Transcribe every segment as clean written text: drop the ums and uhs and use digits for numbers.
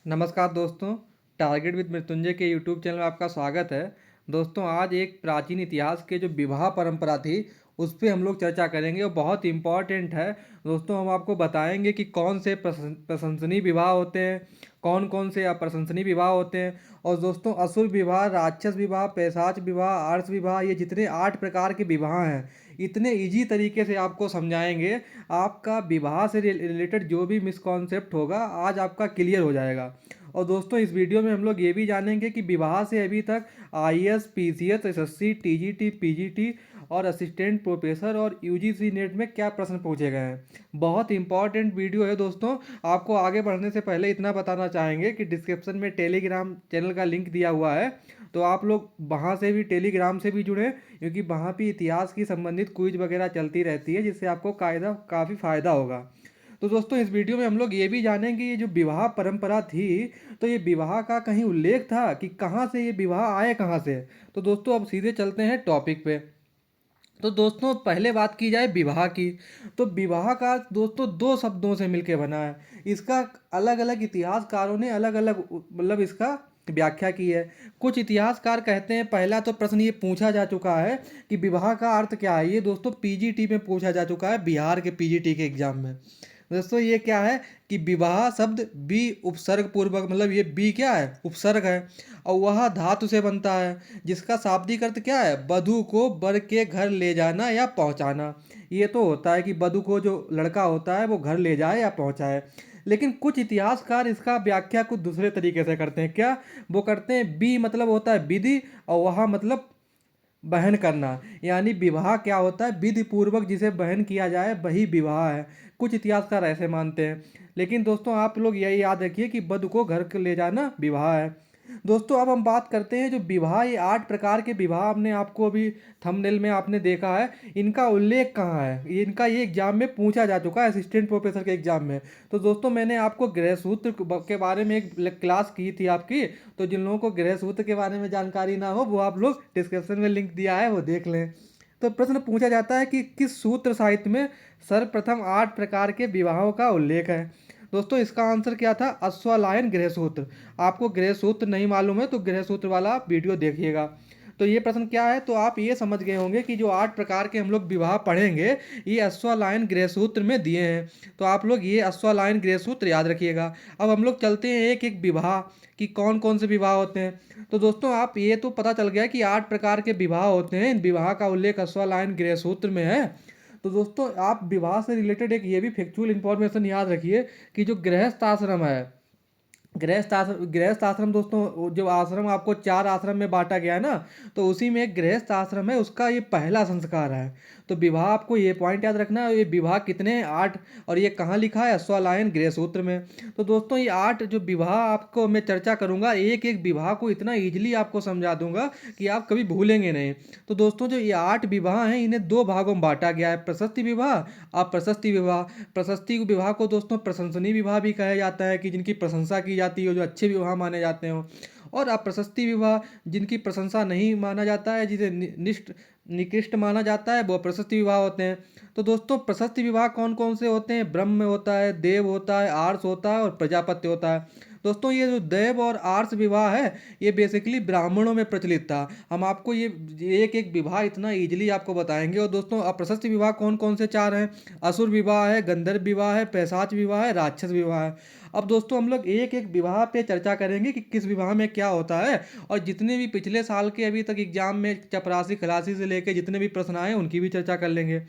नमस्कार दोस्तों, target with Mrityunjay के यूट्यूब चैनल में आपका स्वागत है। दोस्तों, आज एक प्राचीन इतिहास के जो विवाह परंपरा थी, उस पे हम लोग चर्चा करेंगे और बहुत इम्पॉर्टेंट है। दोस्तों, हम आपको बताएंगे कि कौन से प्रशंसनीय विवाह होते हैं, कौन कौन से अप्रशंसनीय विवाह होते हैं। और दोस्तों, असुर विवाह, राक्षस विवाह, पैशाच विवाह, आर्ष विवाह, ये जितने 8 प्रकार के विवाह हैं, इतने ईजी तरीके से आपको समझाएंगे। आपका विवाह से रिलेटेड जो भी मिसकॉन्सेप्ट होगा, आज आपका क्लियर हो जाएगा। और दोस्तों, इस वीडियो में हम लोग ये भी जानेंगे कि विवाह से अभी तक IAS, PCS, SSC, TGT, PGT और असिस्टेंट प्रोफेसर और यूजीसी नेट में क्या प्रश्न पूछे गए हैं। बहुत इंपॉर्टेंट वीडियो है दोस्तों। आपको आगे बढ़ने से पहले इतना बताना चाहेंगे कि डिस्क्रिप्शन में टेलीग्राम चैनल का लिंक दिया हुआ है, तो आप लोग वहाँ से भी, टेलीग्राम से भी जुड़ें, क्योंकि वहाँ भी इतिहास की संबंधित क्विज वगैरह चलती रहती है, जिससे आपको काफ़ी फ़ायदा होगा। तो दोस्तों, इस वीडियो में हम लोग ये भी जानेंगे, ये जो विवाह परंपरा थी, तो ये विवाह का कहीं उल्लेख था कि कहाँ से ये विवाह आए, कहाँ से। तो दोस्तों, अब सीधे चलते हैं टॉपिक पे। तो दोस्तों, पहले बात की जाए विवाह की, तो विवाह का दोस्तों दो शब्दों से मिलके बना है। इसका अलग अलग इतिहासकारों ने अलग अलग मतलब इसका व्याख्या की है। कुछ इतिहासकार कहते हैं, पहला तो प्रश्न ये पूछा जा चुका है कि विवाह का अर्थ क्या है। ये दोस्तों पीजीटी में पूछा जा चुका है, बिहार के पीजीटी के एग्जाम में। दोस्तों, ये क्या है कि विवाह शब्द बी उपसर्ग पूर्वक, मतलब ये बी क्या है, उपसर्ग है, और वह धातु से बनता है, जिसका शाब्दिक अर्थ क्या है, वधु को वर के घर ले जाना या पहुंचाना। ये तो होता है कि वधु को जो लड़का होता है वो घर ले जाए या पहुंचाए। लेकिन कुछ इतिहासकार इसका व्याख्या कुछ दूसरे तरीके से करते हैं। क्या वो करते हैं, बी मतलब होता है विधि, और वह मतलब बहन करना। यानी विवाह क्या होता है, विधि पूर्वक जिसे बहन किया जाए वही विवाह है। कुछ इतिहासकार ऐसे मानते हैं। लेकिन दोस्तों, आप लोग यही याद रखिए कि वधु को घर ले जाना विवाह है। दोस्तों, अब हम बात करते हैं जो विवाह, ये 8 प्रकार के विवाह हमने आपको अभी थंबनेल में आपने देखा है, इनका उल्लेख कहाँ है। ये एग्जाम में पूछा जा चुका है, असिस्टेंट प्रोफेसर के एग्जाम में। तो दोस्तों, मैंने आपको गृह सूत्र के बारे में एक क्लास की थी आपकी। तो जिन लोगों को गृह सूत्र के बारे में जानकारी ना हो, वो आप लोग डिस्क्रिप्शन में लिंक दिया है, वो देख लें। तो प्रश्न पूछा जाता है कि किस सूत्र साहित्य में सर्वप्रथम 8 प्रकार के विवाहों का उल्लेख है। दोस्तों, इसका आंसर क्या था, अश्वलायन गृह सूत्र। आपको गृह सूत्र नहीं मालूम है तो गृह सूत्र वाला आप वीडियो देखिएगा। तो ये प्रश्न क्या है, तो आप ये समझ गए होंगे कि जो 8 प्रकार के हम लोग विवाह पढ़ेंगे, ये अश्वलायन गृह सूत्र में दिए हैं। तो आप लोग ये अश्वलायन गृह सूत्र याद रखिएगा। अब हम लोग चलते हैं एक एक विवाह कि कौन कौन से विवाह होते हैं। तो दोस्तों, आप ये तो पता चल गया कि 8 प्रकार के विवाह होते हैं, इन विवाह का उल्लेख अश्वलायन गृह सूत्र में है। तो दोस्तों, आप विवाह से रिलेटेड एक ये भी फैक्चुअल इंफॉर्मेशन याद रखिए कि जो गृहस्थ आश्रम है, गृहस्थ आश्रम दोस्तों, जो आश्रम आपको 4 आश्रम में बांटा गया है ना, तो उसी में एक गृहस्थ आश्रम है, उसका ये पहला संस्कार है। तो विवाह, आपको ये पॉइंट याद रखना है, ये विवाह कितने हैं, 8। और ये कहाँ लिखा है, अश्वलायन गृह सूत्र में। तो दोस्तों, ये 8 जो विवाह आपको मैं चर्चा करूंगा, एक एक विवाह को इतना ईजिली आपको समझा दूंगा कि आप कभी भूलेंगे नहीं। तो दोस्तों, जो ये 8 विवाह हैं, इन्हें 2 भागों में बांटा गया है, प्रशस्ति विवाह, अप्रशस्ति विवाह। प्रशस्ति विवाह को दोस्तों प्रशंसनीय विवाह भी कहा जाता है, कि जिनकी प्रशंसा की जाती हो, जो अच्छे विवाह माने जाते हो। और अप्रशस्ति विवाह, जिनकी प्रशंसा नहीं माना जाता है, जिसे निकृष्ट माना जाता है, वो प्रशस्ति विवाह होते हैं। तो दोस्तों, प्रशस्ति विवाह कौन कौन से होते हैं, ब्रह्म होता है, देव होता है, आर्ष होता है और प्रजापत्य होता है। दोस्तों, ये जो देव और आर्ष विवाह है, ये बेसिकली ब्राह्मणों में प्रचलित था। हम आपको ये एक एक विवाह इतना इजीली आपको बताएंगे। और दोस्तों, अप्रशस्त विवाह कौन कौन से 4 हैं, असुर विवाह है, गंधर्व विवाह है, पैशाच विवाह है, राक्षस विवाह है। अब दोस्तों, हम लोग एक एक विवाह पे चर्चा करेंगे कि किस विवाह में क्या होता है। और जितने भी पिछले साल के अभी तक एग्जाम में चपरासी खलासी से लेके जितने भी प्रश्न आए, उनकी भी चर्चा कर लेंगे।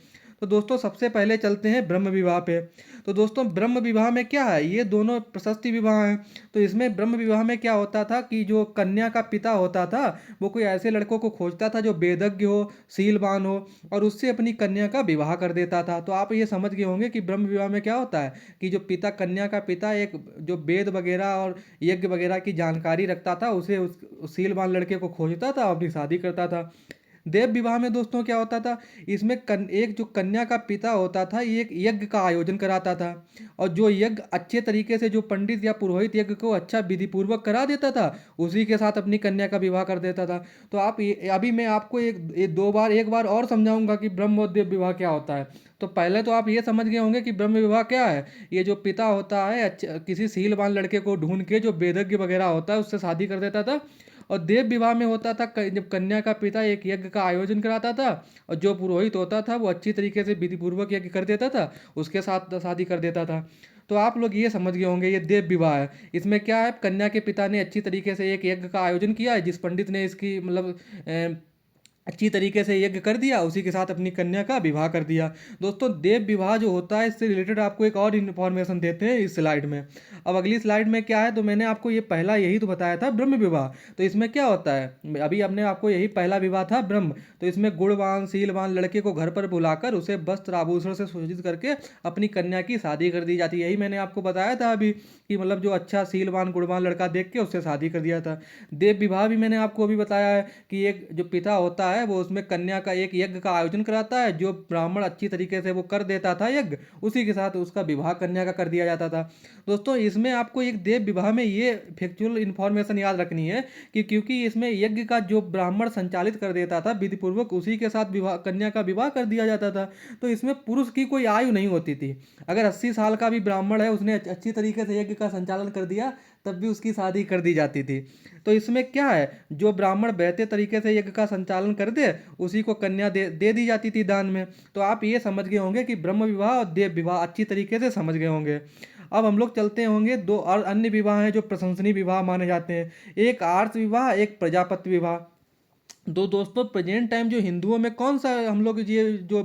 तो दोस्तों, सबसे पहले चलते हैं ब्रह्म विवाह पे। तो दोस्तों, ब्रह्म विवाह में क्या है, ये दोनों प्रशस्ति विवाह हैं। तो इसमें ब्रह्म विवाह में क्या होता था कि जो कन्या का पिता होता था, वो कोई ऐसे लड़कों को खोजता था जो वेदज्ञ हो, शीलवान हो, और उससे अपनी कन्या का विवाह कर देता था। तो आप ये समझ गए होंगे कि ब्रह्म विवाह में क्या होता है कि जो पिता, कन्या का पिता एक जो वेद वगैरह और यज्ञ वगैरह की जानकारी रखता था, उसे उस शीलवान लड़के को खोजता था और अपनी शादी करता था। देव विवाह में दोस्तों क्या होता था, इसमें एक जो कन्या का पिता होता था ये एक यज्ञ का आयोजन कराता था, और जो यज्ञ अच्छे तरीके से जो पंडित या पुरोहित यज्ञ को अच्छा विधि पूर्वक करा देता था, उसी के साथ अपनी कन्या का विवाह कर देता था। तो आप अभी मैं आपको एक बार और समझाऊंगा कि ब्रह्म और देव विवाह क्या होता है। तो पहले तो आप ये समझ गए होंगे कि ब्रह्म विवाह क्या है। ये जो पिता होता है किसी सीलवान लड़के को ढूंढ के जो वेदज्ञ वगैरह होता है उससे शादी कर देता था। और देव विवाह में होता था जब कन्या का पिता एक यज्ञ का आयोजन कराता था, और जो पुरोहित होता था वो अच्छी तरीके से विधि पूर्वक यज्ञ कर देता था, उसके साथ शादी कर देता था। तो आप लोग ये समझ गए होंगे ये देव विवाह है। इसमें क्या है, कन्या के पिता ने अच्छी तरीके से एक यज्ञ का आयोजन किया है, जिस पंडित ने इसकी मतलब अच्छी तरीके से यज्ञ कर दिया, उसी के साथ अपनी कन्या का विवाह कर दिया। दोस्तों देव विवाह जो होता है इससे रिलेटेड आपको एक और इन्फॉर्मेशन देते हैं इस स्लाइड में। अब अगली स्लाइड में क्या है, तो मैंने आपको ये पहला यही तो बताया था ब्रह्म विवाह। तो इसमें क्या होता है, अभी हमने आपको यही पहला विवाह था ब्रह्म। तो इसमें गुणवान सीलवान लड़के को घर पर बुलाकर उसे वस्त्र आभूषण से सुसज्जित करके अपनी कन्या की शादी कर दी जाती है। यही मैंने आपको बताया था अभी कि मतलब जो अच्छा सीलवान गुणवान लड़का देख के उससे शादी कर दिया था। देव विवाह भी मैंने आपको अभी बताया है कि एक जो पिता होता है वो उसमें कन्या का एक यज्ञ का आयोजन कराता है, जो ब्राह्मण अच्छी तरीके से वो कर देता था यज्ञ, उसी के साथ उसका विवाह कन्या का कर दिया जाता था। दोस्तों इसमें आपको एक देव विवाह में ये फैक्चुअल इंफॉर्मेशन याद रखनी है कि क्योंकि इसमें यज्ञ का जो ब्राह्मण संचालित कर देता था विधि पूर्वक, उसी के साथ विवाह कन्या का विवाह कर दिया जाता था। तो इसमें पुरुष की कोई आयु नहीं होती थी। अगर 80 साल का भी ब्राह्मण है, उसने अच्छी तरीके से यज्ञ का संचालन कर दिया, तब भी उसकी शादी कर दी जाती थी। तो इसमें क्या है, जो ब्राह्मण बेहतर तरीके से यज्ञ का संचालन कर दे, उसी को कन्या दे दी जाती थी दान में। तो आप ये समझ गए होंगे कि ब्रह्म विवाह और देव विवाह अच्छी तरीके से समझ गए होंगे। अब हम लोग चलते होंगे दो और अन्य विवाह हैं जो प्रशंसनीय विवाह माने जाते हैं। एक आर्ष विवाह, एक प्रजापति विवाह। दो दोस्तों प्रेजेंट टाइम जो हिंदुओं में कौन सा हम लोग ये जो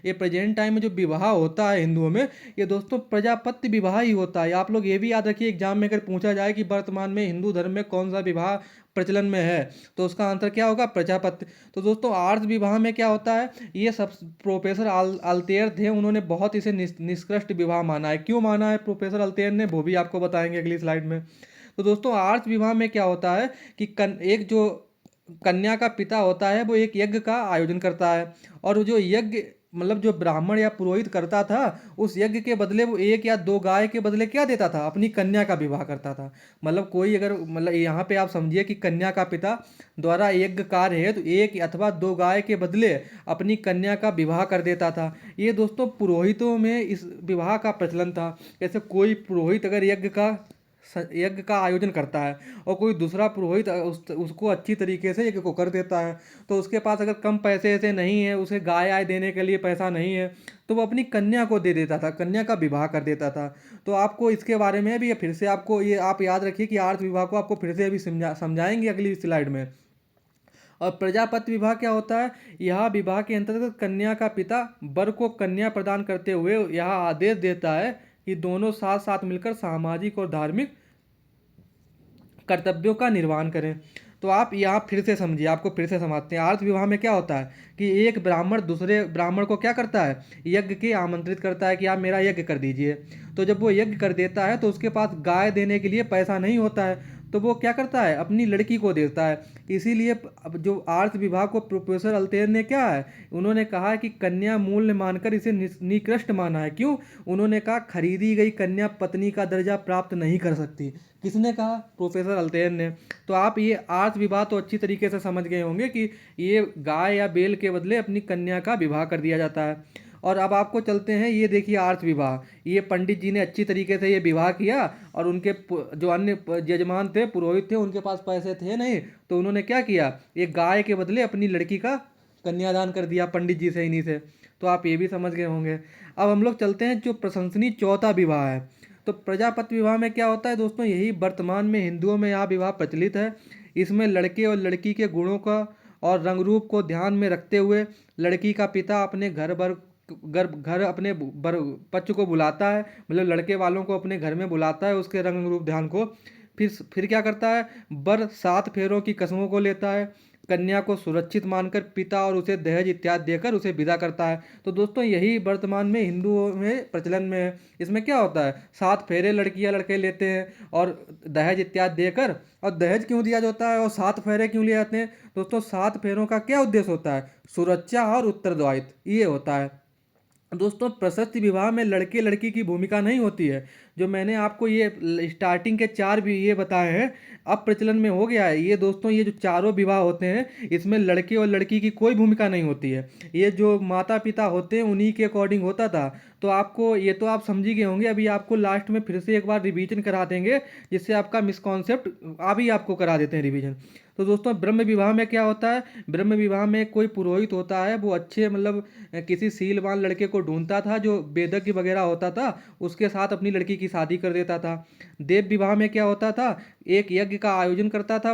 ये प्रेजेंट टाइम में जो विवाह होता है हिंदुओं में, ये दोस्तों प्रजापति विवाह ही होता है। आप लोग ये भी याद रखिए, एग्जाम में अगर पूछा जाए कि वर्तमान में हिंदू धर्म में कौन सा विवाह प्रचलन में है, तो उसका आंसर क्या होगा, प्रजापति। तो दोस्तों आर्ष विवाह में क्या होता है, ये सब प्रोफेसर अल्तेयर थे, उन्होंने बहुत इसे निष्कृष्ट विवाह माना है। क्यों माना है प्रोफेसर अल्तेयर ने, वो भी आपको बताएंगे अगली स्लाइड में। तो दोस्तों आर्ष विवाह में क्या होता है कि एक जो कन्या का पिता होता है वो एक यज्ञ का आयोजन करता है, और जो यज्ञ मतलब जो ब्राह्मण या पुरोहित करता था, उस यज्ञ के बदले वो एक या दो गाय के बदले क्या देता था, अपनी कन्या का विवाह करता था। मतलब कोई अगर मतलब यहाँ पे आप समझिए कि कन्या का पिता द्वारा यज्ञ कार्य है तो एक अथवा दो गाय के बदले अपनी कन्या का विवाह कर देता था। ये दोस्तों पुरोहितों में इस विवाह का प्रचलन था। जैसे कोई पुरोहित अगर यज्ञ का आयोजन करता है और कोई दूसरा पुरोहित उसको अच्छी तरीके से यज्ञ को कर देता है, तो उसके पास अगर कम पैसे ऐसे नहीं है, उसे गाय आय देने के लिए पैसा नहीं है, तो वो अपनी कन्या को दे देता था, कन्या का विवाह कर देता था। तो आपको इसके बारे में भी फिर से आपको ये आप याद रखिए कि आर्थ विवाह को आपको फिर से अभी समझाएंगे अगली स्लाइड में। और प्रजापति विवाह क्या होता है, यह विवाह के अंतर्गत कन्या का पिता वर को कन्या प्रदान करते हुए यह आदेश देता है कि दोनों साथ साथ मिलकर सामाजिक और धार्मिक कर्तव्यों का निर्वहन करें। तो आप यहाँ फिर से समझिए, आपको फिर से समझते हैं। आर्थ विवाह में क्या होता है कि एक ब्राह्मण दूसरे ब्राह्मण को क्या करता है, यज्ञ के आमंत्रित करता है कि आप मेरा यज्ञ कर दीजिए। तो जब वो यज्ञ कर देता है तो उसके पास गाय देने के लिए पैसा नहीं होता है, तो वो क्या करता है, अपनी लड़की को देता है। इसीलिए अब जो आर्थ विवाह को प्रोफेसर अल्तेयर ने क्या है, उन्होंने कहा कि कन्या मूल्य मानकर इसे निकृष्ट माना है। क्यों, उन्होंने कहा खरीदी गई कन्या पत्नी का दर्जा प्राप्त नहीं कर सकती। किसने कहा, प्रोफेसर अल्तेयर ने। तो आप ये आर्थ विवाह तो अच्छी तरीके से समझ गए होंगे कि ये गाय या बैल के बदले अपनी कन्या का विवाह कर दिया जाता है। और अब आपको चलते हैं, ये देखिए आर्थ विवाह, ये पंडित जी ने अच्छी तरीके से ये विवाह किया, और उनके जो अन्य यजमान थे, पुरोहित थे, उनके पास पैसे थे नहीं, तो उन्होंने क्या किया, एक गाय के बदले अपनी लड़की का कन्यादान कर दिया पंडित जी से, इन्हीं से। तो आप ये भी समझ गए होंगे। अब हम लोग चलते हैं जो प्रशंसनीय चौथा विवाह है। तो प्रजापति विवाह में क्या होता है दोस्तों, यही वर्तमान में हिंदुओं में यह विवाह प्रचलित है। इसमें लड़के और लड़की के गुणों का और रंग रूप को ध्यान में रखते हुए लड़की का पिता अपने घर अपने पक्ष को बुलाता है, मतलब लड़के वालों को अपने घर में बुलाता है, उसके रंग रूप ध्यान को। फिर क्या करता है, वर 7 फेरों की कसमों को लेता है, कन्या को सुरक्षित मानकर पिता और उसे दहेज इत्यादि देकर उसे विदा करता है। तो दोस्तों यही वर्तमान में हिंदुओं में प्रचलन में है। इसमें क्या होता है, 7 फेरे लड़कियां लड़के लेते हैं और दहेज इत्यादि देकर। और दहेज क्यों दिया जाता है और 7 फेरे क्यों लिए जाते हैं दोस्तों? 7 फेरों का क्या उद्देश्य होता है? सुरक्षा और उत्तरदायित्व ये होता है। दोस्तों प्रशस्ति विवाह में लड़के लड़की की भूमिका नहीं होती है। जो मैंने आपको ये स्टार्टिंग के 4 भी ये बताए हैं, अब प्रचलन में हो गया है ये दोस्तों। ये जो चारों विवाह होते हैं इसमें लड़के और लड़की की कोई भूमिका नहीं होती है। ये जो माता पिता होते हैं उन्हीं के अकॉर्डिंग होता था। तो आपको ये तो आप समझ ही गए होंगे। अभी आपको लास्ट में फिर से एक बार रिवीजन करा देंगे, जिससे आपका मिसकॉन्सेप्ट अभी आपको करा देते हैं रिवीजन। तो दोस्तों ब्रह्म विवाह में क्या होता है? ब्रह्म विवाह में कोई पुरोहित होता है, वो अच्छे मतलब किसी सीलवान लड़के को ढूंढता था जो वेदज्ञ वगैरह होता था, उसके साथ अपनी लड़की की शादी कर देता था। देव विवाह में क्या होता था? एक यज्ञ का आयोजन करता था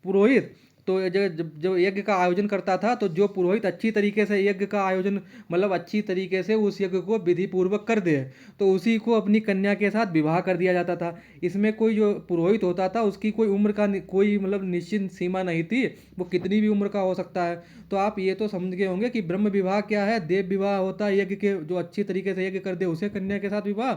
पुरोहित। तो जब यज्ञ का आयोजन करता था तो जो पुरोहित अच्छी तरीके से यज्ञ का आयोजन मतलब अच्छी तरीके से उस यज्ञ को विधि पूर्वक कर दे, तो उसी को अपनी कन्या के साथ विवाह कर दिया जाता था। इसमें कोई जो पुरोहित होता था उसकी कोई उम्र का कोई मतलब निश्चित सीमा नहीं थी, वो कितनी भी उम्र का हो सकता है। तो आप ये तो समझ गए होंगे कि ब्रह्म विवाह क्या है। देव विवाह होता है यज्ञ के जो अच्छी तरीके से यज्ञ कर दे उसे कन्या के साथ विवाह।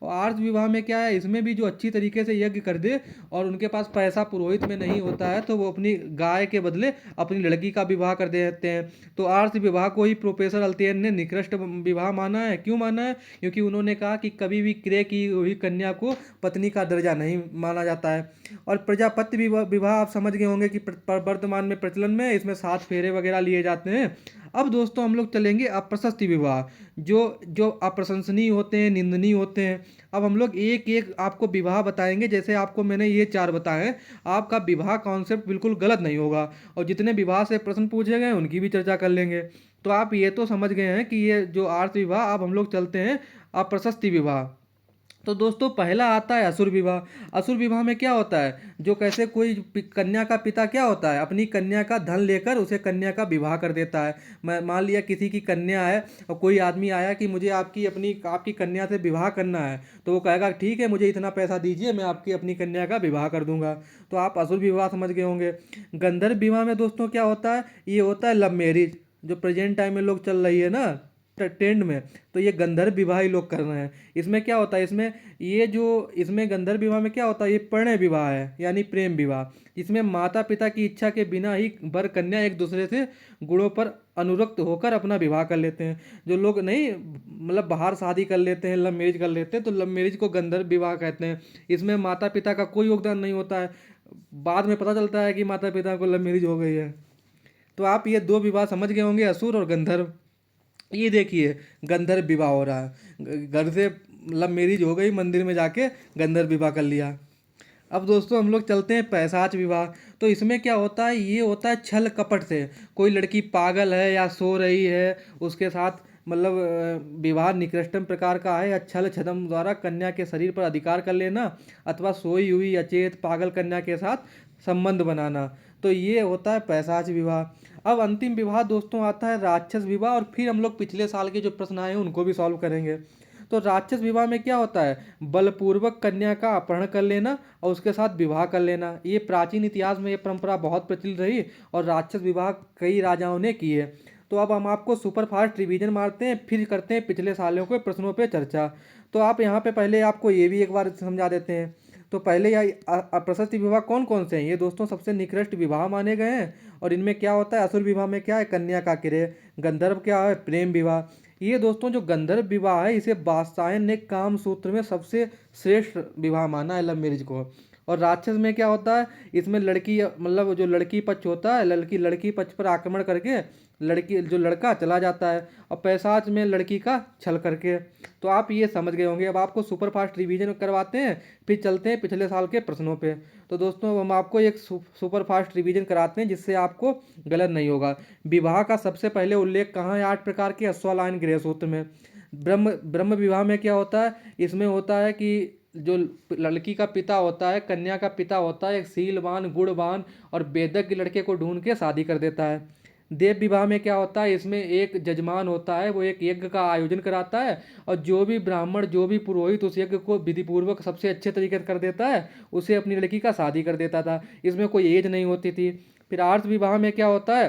और आर्ष विवाह में क्या है, इसमें भी जो अच्छी तरीके से यज्ञ कर दे और उनके पास पैसा पुरोहित में नहीं होता है तो वो अपनी गाय के बदले अपनी लड़की का विवाह कर देते हैं। तो आर्ष विवाह को ही प्रोफेसर अल्तेन ने निकृष्ट विवाह माना है। क्यों माना है? क्योंकि उन्होंने कहा कि कभी भी क्रय की हुई कन्या को पत्नी का दर्जा नहीं माना जाता है। और प्रजापति विवाह आप समझ गए होंगे कि वर्तमान में प्रचलन में इसमें 7 फेरे वगैरह लिए जाते हैं। अब दोस्तों हम लोग चलेंगे अप्रशस्ति विवाह, जो जो अप्रशंसनीय होते हैं, निंदनीय होते हैं। अब हम लोग एक एक आपको विवाह बताएंगे, जैसे आपको मैंने ये 4 बताए हैं। आपका विवाह कॉन्सेप्ट बिल्कुल गलत नहीं होगा और जितने विवाह से प्रश्न पूछे गए उनकी भी चर्चा कर लेंगे। तो आप ये तो समझ गए हैं कि ये जो आर्ष विवाह, अब हम लोग चलते हैं अप्रशस्ति विवाह। तो दोस्तों पहला आता है असुर विवाह। असुर विवाह में क्या होता है, जो कैसे कोई कन्या का पिता क्या होता है, अपनी कन्या का धन लेकर उसे कन्या का विवाह कर देता है। मान लिया किसी की कन्या है और कोई आदमी आया कि मुझे आपकी कन्या से विवाह करना है, तो वो कहेगा ठीक है मुझे इतना पैसा दीजिए, मैं आपकी अपनी कन्या का विवाह कर दूंगा। तो आप असुर विवाह समझ गए होंगे। गंधर्व विवाह में दोस्तों क्या होता है, ये होता है लव मैरिज, जो प्रेजेंट टाइम में लोग चल रही है ना ट्रेंड में। तो ये गंधर्व विवाह ही लोग कर रहे हैं। इसमें क्या होता है, इसमें गंधर्व विवाह में क्या होता है, ये प्रणय विवाह है यानी प्रेम विवाह। इसमें माता पिता की इच्छा के बिना ही वर कन्या एक दूसरे से गुणों पर अनुरक्त होकर अपना विवाह कर लेते हैं। जो लोग नहीं मतलब बाहर शादी कर लेते हैं, लव मैरिज कर लेते हैं, तो लव मैरिज को गंधर्व विवाह कहते हैं। इसमें माता पिता का कोई योगदान नहीं होता है, बाद में पता चलता है कि माता पिता को लव मैरिज हो गई है। तो आप ये 2 विवाह समझ गए होंगे, असुर और गंधर्व। ये देखिए गंधर्व विवाह हो रहा है, घर से मतलब मैरिज हो गई, मंदिर में जाके गंधर्व विवाह कर लिया। अब दोस्तों हम लोग चलते हैं पैशाच विवाह। तो इसमें क्या होता है, ये होता है छल कपट से। कोई लड़की पागल है या सो रही है, उसके साथ मतलब विवाह निकृष्टम प्रकार का है या छल छदम द्वारा कन्या के शरीर पर अधिकार कर लेना, अथवा सोई हुई अचेत पागल कन्या के साथ संबंध बनाना। तो ये होता है पैशाच विवाह। अब अंतिम विवाह दोस्तों आता है राक्षस विवाह, और फिर हम लोग पिछले साल के जो प्रश्न आए हैं उनको भी सॉल्व करेंगे। तो राक्षस विवाह में क्या होता है, बलपूर्वक कन्या का अपहरण कर लेना और उसके साथ विवाह कर लेना। ये प्राचीन इतिहास में ये परंपरा बहुत प्रचलित रही और राक्षस विवाह कई राजाओं ने किए। तो अब हम आपको सुपर फास्ट रिवीजन मारते हैं, फिर करते हैं पिछले सालों के प्रश्नों पे चर्चा। तो आप यहाँ पे पहले आपको ये भी एक बार समझा देते हैं। तो पहले यह अप्रशस्ति विवाह कौन कौन से हैं, ये दोस्तों सबसे निकृष्ट विवाह माने गए हैं। और इनमें क्या होता है, असुर विवाह में क्या है, कन्या का क्रय। गंधर्व क्या है, प्रेम विवाह। ये दोस्तों जो गंधर्व विवाह है इसे वात्सायन ने काम सूत्र में सबसे श्रेष्ठ विवाह माना है, लव मैरिज को। और राक्षस में क्या होता है, इसमें लड़की मतलब जो लड़की पक्ष होता है, लड़की पक्ष पर आक्रमण करके लड़का चला जाता है, और पैशाच में लड़की का छल करके। तो आप ये समझ गए होंगे। अब आपको सुपर फास्ट रिवीजन करवाते हैं, फिर चलते हैं पिछले साल के प्रश्नों पे। तो दोस्तों हम आपको एक सुपर फास्ट रिवीजन कराते हैं जिससे आपको गलत नहीं होगा। विवाह का सबसे पहले उल्लेख कहाँ है, 8 प्रकार के अश्वालायन गृह सूत्र में। ब्रह्म विवाह में क्या होता है, इसमें होता है कि जो लड़की का पिता होता है, कन्या का पिता होता है, एक शीलवान गुणवान और वेदज्ञ लड़के को ढूंढ के शादी कर देता है। देव विवाह में क्या होता है, इसमें एक जजमान होता है, वो एक यज्ञ का आयोजन कराता है और जो भी ब्राह्मण जो भी पुरोहित उस यज्ञ को विधिपूर्वक सबसे अच्छे तरीके से कर देता है उसे अपनी लड़की का शादी कर देता था। इसमें कोई एज नहीं होती थी। फिर आर्ष विवाह में क्या होता है,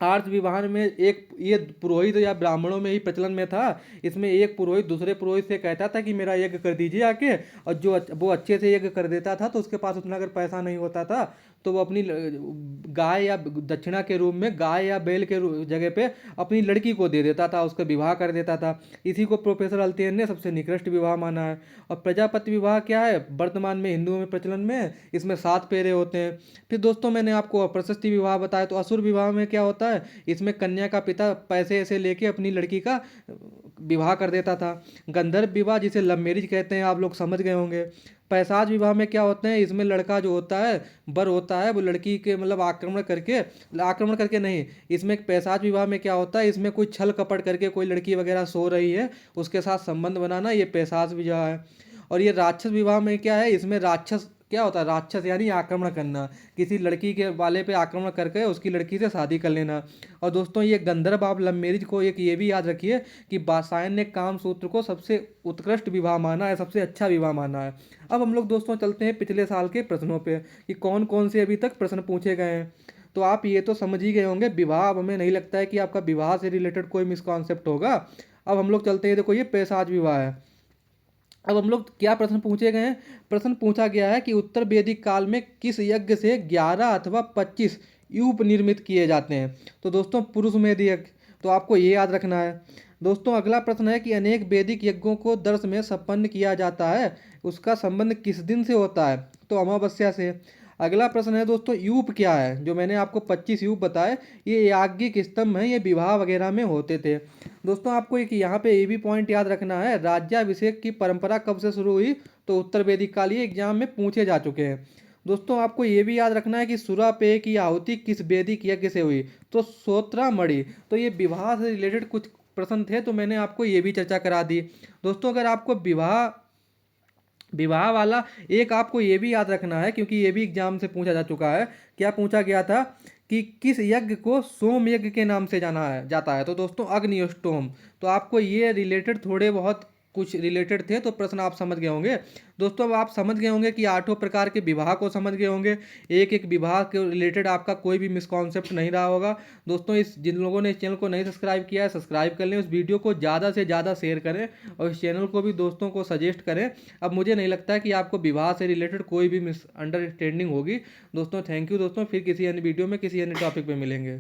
आर्ष विवाह में एक ये पुरोहित या ब्राह्मणों में ही प्रचलन में था। इसमें एक पुरोहित दूसरे पुरोहित से कहता था कि मेरा यज्ञ कर दीजिए आके, और जो वो अच्छे से यज्ञ कर देता था तो उसके पास उतना अगर पैसा नहीं होता था तो वो अपनी गाय या दक्षिणा के रूप में गाय या बैल के जगह पे अपनी लड़की को दे देता था, उसका विवाह कर देता था। इसी को प्रोफेसर अल्तेन ने सबसे निकृष्ट विवाह माना है। और प्रजापति विवाह क्या है, वर्तमान में हिंदुओं में प्रचलन में है। इसमें 7 फेरे होते हैं। फिर दोस्तों मैंने आपको प्रशस्ति विवाह बताया, तो असुर विवाह में क्या होता है, इसमें कन्या का पिता पैसे ऐसे लेके अपनी लड़की का विवाह कर देता था। गंधर्व विवाह जिसे लव मैरिज कहते हैं, आप लोग समझ गए होंगे। पैशाच विवाह में क्या होते हैं, इसमें लड़का जो होता है, वर होता है, वो लड़की के मतलब आक्रमण करके नहीं, इसमें पैशाच विवाह में क्या होता है, इसमें कोई छल कपट करके कोई लड़की वगैरह सो रही है उसके साथ संबंध बनाना, ये पैशाच विवाह है। और ये राक्षस विवाह में क्या है, इसमें राक्षस क्या होता है, राक्षस यानी आक्रमण करना, किसी लड़की के वाले पे आक्रमण करके उसकी लड़की से शादी कर लेना। और दोस्तों ये गंधर्व आप लव मैरिज को एक ये भी याद रखिए कि बादशायन ने कामसूत्र को सबसे उत्कृष्ट विवाह माना है, सबसे अच्छा विवाह माना है। अब हम लोग दोस्तों चलते हैं पिछले साल के प्रश्नों पे कि कौन कौन से अभी तक प्रश्न पूछे गए हैं। तो आप ये तो समझ ही गए होंगे विवाह, अब हमें नहीं लगता है कि आपका विवाह से रिलेटेड कोई मिसकॉन्सेप्ट होगा। अब हम लोग चलते हैं, देखो ये पैशाच विवाह है। अब हम लोग क्या प्रश्न पूछे गए हैं, प्रश्न पूछा गया है कि उत्तर वैदिक काल में किस यज्ञ से 11 अथवा 25 यूप निर्मित किए जाते हैं। तो दोस्तों पुरुष मेध यज्ञ, तो आपको ये याद रखना है। दोस्तों अगला प्रश्न है कि अनेक वैदिक यज्ञों को दर्श में संपन्न किया जाता है, उसका संबंध किस दिन से होता है, तो अमावस्या से। अगला प्रश्न है दोस्तों यूप क्या है, जो मैंने आपको 25 यूप बताए, ये याज्ञिक स्तंभ हैं, ये विवाह वगैरह में होते थे। दोस्तों आपको एक यहाँ पे ये भी पॉइंट याद रखना है, राज्याभिषेक की परंपरा कब से शुरू हुई, तो उत्तर वैदिक काल, ये एग्जाम में पूछे जा चुके हैं। दोस्तों आपको ये भी याद रखना है कि सुरापेय की आहुति किस वैदिक यज्ञ से हुई, तो श्रोत्रामणि। तो ये विवाह से रिलेटेड कुछ प्रश्न थे, तो मैंने आपको ये भी चर्चा करा दी। दोस्तों अगर आपको विवाह विवाह वाला एक आपको ये भी याद रखना है, क्योंकि ये भी एग्जाम से पूछा जा चुका है। क्या पूछा गया था कि किस यज्ञ को सोम यज्ञ के नाम से जाता है, तो दोस्तों अग्निष्टोम। तो आपको ये रिलेटेड थोड़े बहुत कुछ रिलेटेड थे, तो प्रश्न आप समझ गए होंगे। दोस्तों अब आप समझ गए होंगे कि 8 प्रकार के विवाह को समझ गए होंगे, एक एक विवाह के रिलेटेड आपका कोई भी मिसकॉन्सेप्ट नहीं रहा होगा। दोस्तों इस जिन लोगों ने इस चैनल को नहीं सब्सक्राइब किया है, सब्सक्राइब कर लें, उस वीडियो को ज़्यादा से ज़्यादा शेयर करें और इस चैनल को भी दोस्तों को सजेस्ट करें। अब मुझे नहीं लगता है कि आपको विवाह से रिलेटेड कोई भी मिसअंडरस्टैंडिंग होगी। दोस्तों थैंक यू दोस्तों, फिर किसी अन्य वीडियो में किसी अन्य टॉपिक पर मिलेंगे।